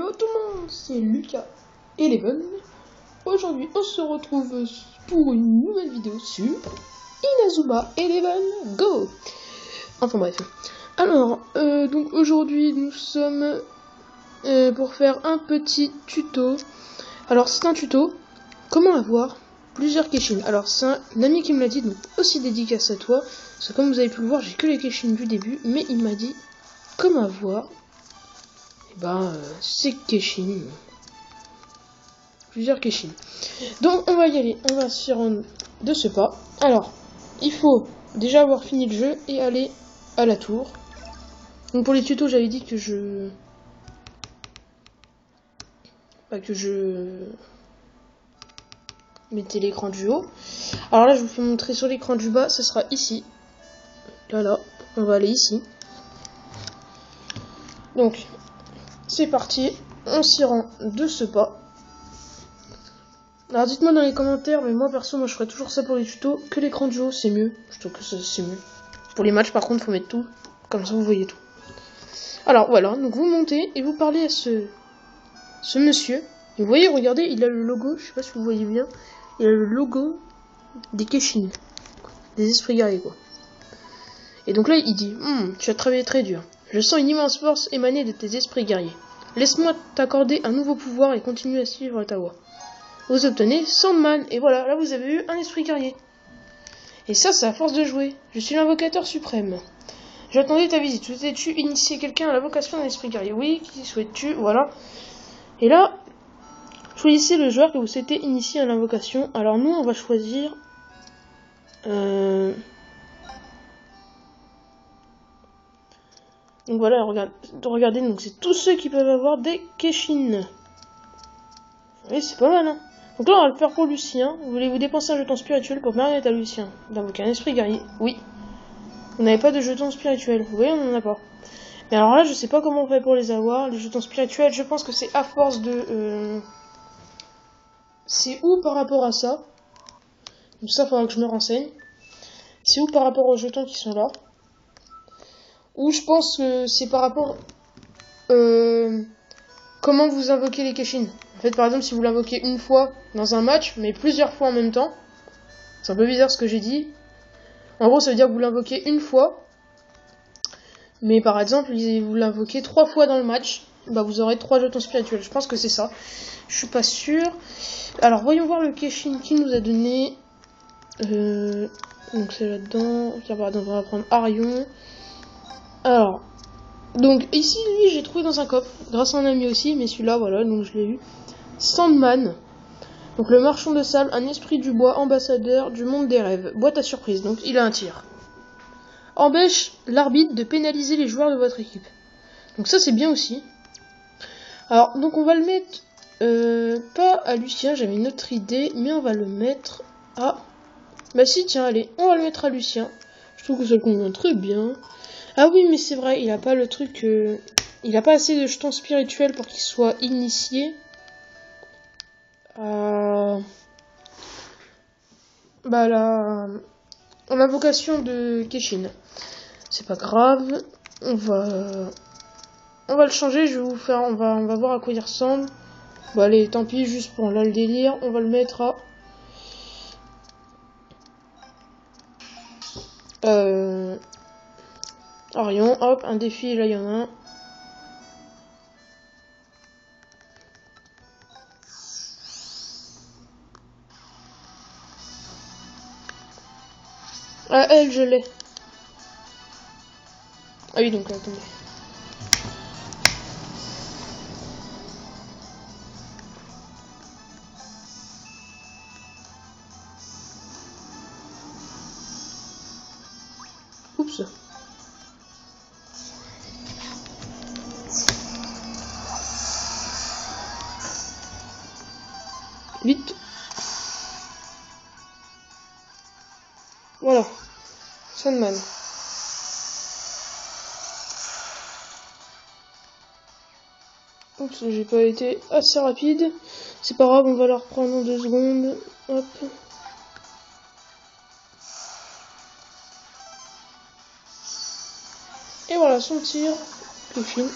Yo tout le monde, c'est Lucas Eleven. Aujourd'hui, on se retrouve pour une nouvelle vidéo sur Inazuma Eleven Go. Enfin bref. Alors, donc aujourd'hui, nous sommes pour faire un petit tuto. Alors, c'est un tuto. Comment avoir plusieurs Keshin. Alors, c'est un ami qui me l'a dit, donc aussi dédicace à toi. Parce que comme vous avez pu le voir, j'ai que les Keshin du début, mais il m'a dit comment avoir c'est Keshin. Plusieurs Keshin. Donc on va y aller, on va s'y rendre de ce pas. Alors, il faut déjà avoir fini le jeu et aller à la tour. Donc pour les tutos, j'avais dit que je mettais l'écran du haut. Alors là, je vous fais montrer sur l'écran du bas, ce sera ici. Là, on va aller ici. Donc, c'est parti, on s'y rend de ce pas. Alors dites-moi dans les commentaires, mais moi perso, je ferai toujours ça pour les tutos, que l'écran du haut c'est mieux. Je trouve que c'est mieux. Pour les matchs par contre, faut mettre tout, comme ça vous voyez tout. Alors voilà, donc vous montez et vous parlez à ce monsieur. Et vous voyez, regardez, il a le logo, je sais pas si vous voyez bien, il a le logo des Keshin, des esprits guerriers quoi. Et donc là il dit, tu as travaillé très dur. Je sens une immense force émaner de tes esprits guerriers. Laisse-moi t'accorder un nouveau pouvoir et continuer à suivre ta voie. Vous obtenez Sandman, et voilà, là vous avez eu un esprit guerrier. Et ça, c'est à force de jouer. Je suis l'invocateur suprême. J'attendais ta visite. Souhaitais-tu initier quelqu'un à l'invocation d'un esprit guerrier? Oui, qui souhaites-tu? Voilà. Et là, choisissez le joueur que vous souhaitez initier à l'invocation. Alors nous, on va choisir... Donc voilà, regardez, donc c'est tous ceux qui peuvent avoir des Keshin. Oui, c'est pas mal, hein. Donc là, on va le faire pour Lucien. Voulez-vous dépenser un jeton spirituel pour permettre à Lucien d'invoquer un esprit guerrier? Oui. Vous n'avez pas de jetons spirituels. Vous voyez, on n'en a pas. Mais alors là, je sais pas comment on fait pour les avoir. Les jetons spirituels, je pense que c'est à force de... C'est où par rapport à ça? Donc ça, il faudra que je me renseigne. C'est où par rapport aux jetons qui sont là? Ou je pense que c'est par rapport... Comment vous invoquez les Keshin. En fait, par exemple, si vous l'invoquez une fois dans un match, mais plusieurs fois en même temps, c'est un peu bizarre ce que j'ai dit. En gros, ça veut dire que vous l'invoquez une fois, mais par exemple, vous l'invoquez 3 fois dans le match, vous aurez 3 jetons spirituels. Je pense que c'est ça. Je suis pas sûre. Alors, voyons voir le Keshin qui nous a donné. Donc c'est là-dedans. Tiens, pardon, on va prendre Arion. Alors, donc ici, lui, j'ai trouvé dans un coffre, grâce à un ami aussi, mais celui-là, voilà, donc je l'ai eu. Sandman. Donc le marchand de sable, un esprit du bois, ambassadeur du monde des rêves. Boîte à surprise, donc il a un tir. Empêche l'arbitre de pénaliser les joueurs de votre équipe. Donc ça c'est bien aussi. Alors donc on va le mettre pas à Lucien, j'avais une autre idée, mais on va le mettre à... Bah si tiens allez, on va le mettre à Lucien. Je trouve que ça le convient très bien. Ah oui mais c'est vrai, il a pas le truc... Il a pas assez de jetons spirituels pour qu'il soit initié. L'invocation de Keshin. C'est pas grave. On va le changer, je vais vous faire, on va voir à quoi il ressemble. Bon allez, tant pis, juste pour là le délire, on va le mettre à Orion, hop, un défi, là il y en a un. Ah elle, je l'ai. Ah oui donc attendez. Oups. Vite. Voilà. Sandman. Oups, j'ai pas été assez rapide. C'est pas grave, on va la reprendre en 2 secondes. Hop. Et voilà, son tir. Keshin.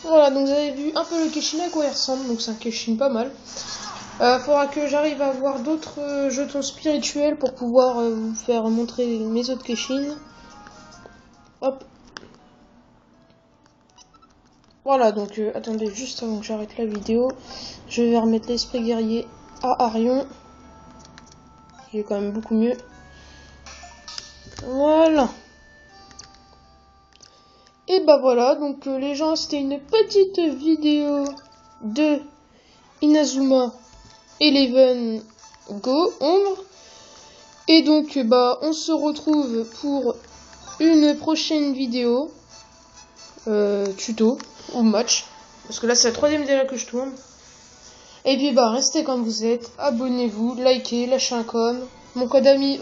Voilà, donc vous avez vu un peu le Keshin à quoi il ressemble, donc c'est un Keshin pas mal. Faudra que j'arrive à avoir d'autres jetons spirituels pour pouvoir vous faire montrer mes autres Keshin. Hop. Voilà, donc attendez, juste avant que j'arrête la vidéo, je vais remettre l'esprit guerrier à Arion, qui est quand même beaucoup mieux. Voilà. Et bah voilà, donc les gens, c'était une petite vidéo de Inazuma Eleven Go Ombre. Et donc bah on se retrouve pour une prochaine vidéo tuto ou match, parce que là c'est la troisième vidéo que je tourne. Et puis bah restez comme vous êtes, abonnez-vous, likez, lâchez un com. Mon code ami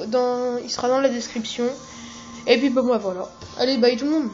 il sera dans la description. Et puis bah moi voilà. Allez bye tout le monde.